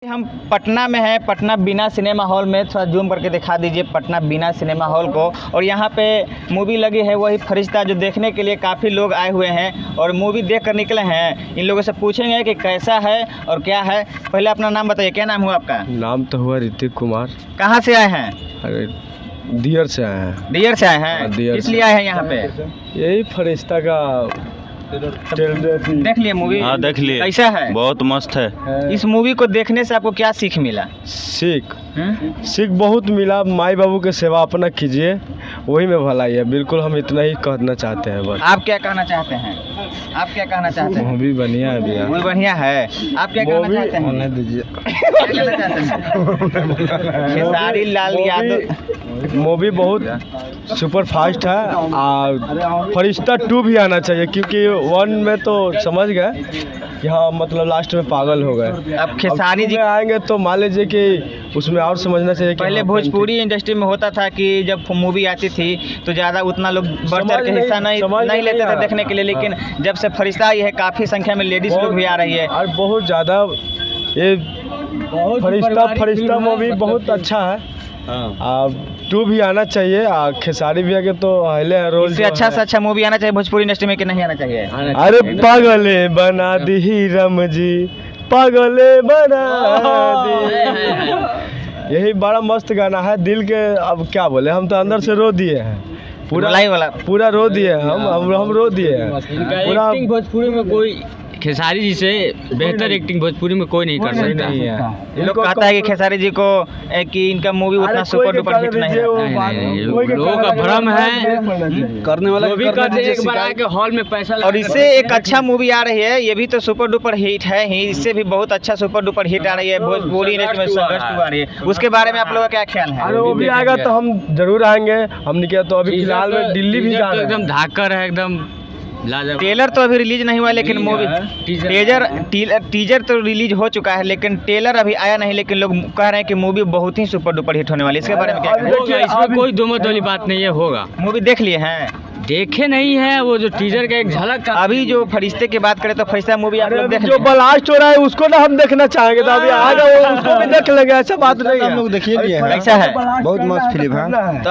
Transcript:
हम पटना में हैं, पटना बीना सिनेमा हॉल में। थोड़ा जूम करके दिखा दीजिए पटना बीना सिनेमा हॉल को। और यहाँ पे मूवी लगी है वही फरिश्ता, जो देखने के लिए काफ़ी लोग आए हुए हैं और मूवी देख कर निकले हैं। इन लोगों से पूछेंगे कि कैसा है और क्या है। पहले अपना नाम बताइए, क्या नाम हुआ आपका? नाम तो हुआ ऋतिक कुमार। कहाँ से आए हैं? अरे दियर से आए हैं। दियर से आए हैं? दियर इसलिए आए हैं यहाँ पे? यही फरिश्ता का देख लिए मूवी? हाँ देख लिए। कैसा है? बहुत मस्त है। इस मूवी को देखने से आपको क्या सीख मिला? सीख बहुत मिला। माई बाबू के सेवा अपना कीजिए, वही में भलाई है। बिल्कुल हम इतना ही कहना चाहते हैं बस। आप क्या कहना चाहते हैं? आप क्या कहना चाहते हैं? मूवी बढ़िया है भैया। मूवी बढ़िया है। आप क्या कहना चाहते हैं? होने दीजिए। क्या कहना चाहते हैं? खेसारी लाल यादव मूवी बहुत सुपर फास्ट है और फरिश्ता 2 भी आना चाहिए, क्योंकि 1 में तो समझ गए कि हाँ मतलब लास्ट में पागल हो गए। अब खेसारी जी आएंगे तो मान लीजिए कि उसमें और समझना चाहिए कि पहले भोजपुरी इंडस्ट्री में होता था कि जब मूवी आती थी तो ज़्यादा उतना लोग बढ़ चढ़ के हिस्सा नहीं लेते थे देखने के लिए। लेकिन जब से फरिश्ता आई है, काफ़ी संख्या में लेडीज लोग भी आ रही है और बहुत ज़्यादा ये फरिश्ता मूवी बहुत अच्छा है। अब 2 भी आना चाहिए। खेसारी भी आगे तो पहले रोल इससे अच्छा से अच्छा मूवी आना चाहिए भोजपुरी इंडस्ट्री में कि नहीं आना चाहिए? अरे पागले बना दी रम जी, पागले बना दी। यही बड़ा मस्त गाना है। दिल के अब क्या बोले, हम तो अंदर से रो दिए हैं। पूरा रो दिए हम रो दिए हैं पूरा। भोजपुरी में कोई खेसारी जी से बेहतर एक्टिंग भोजपुरी में कोई नहीं कर सकता। ये लोग कहता है कि खेसारी जी को कि इनका मूवी उतना सुपर डुपर हिट नहीं है। लोगों का भ्रम है, करने वाला भी करते एक बार आके हॉल में पैसा और इससे एक अच्छा मूवी आ रही है, ये भी तो सुपर डुपर हिट है ही। इससे भी बहुत अच्छा सुपर डुपर हिट आ रही है भोजपुरी इंडस्ट्री में, संघर्ष 2 आ रही है। उसके बारे में आप लोगों का क्या ख्याल है? अरे वो भी आएगा तो हम जरूर आएंगे। हमने किया तो अभी फिलहाल में दिल्ली भी जा रहे हैं। एकदम धाकर है, एकदम ट्रेलर तो अभी रिलीज नहीं हुआ, लेकिन मूवी टीजर तो रिलीज हो चुका है, लेकिन ट्रेलर अभी आया नहीं। लेकिन लोग कह रहे हैं कि मूवी बहुत ही सुपर डुपर हिट होने वाली है। इसके बारे में क्या कहना है? इसमें कोई दो मत वाली बात नहीं है। होगा। मूवी देख लिए हैं? देखे नहीं है, वो जो टीजर का एक झलक का। अभी जो फरिश्ते की बात करें तो फरिश्ता मूवी आप लोग देख जो ब्लास्ट हो रहा है उसको ना हम देखना चाहेंगे, तो अभी आएगा वो उसको भी देख लेंगे। ऐसा बात नहीं है। हम लोग देखिए, ऐसा है, बहुत मस्त फिल्म है। तो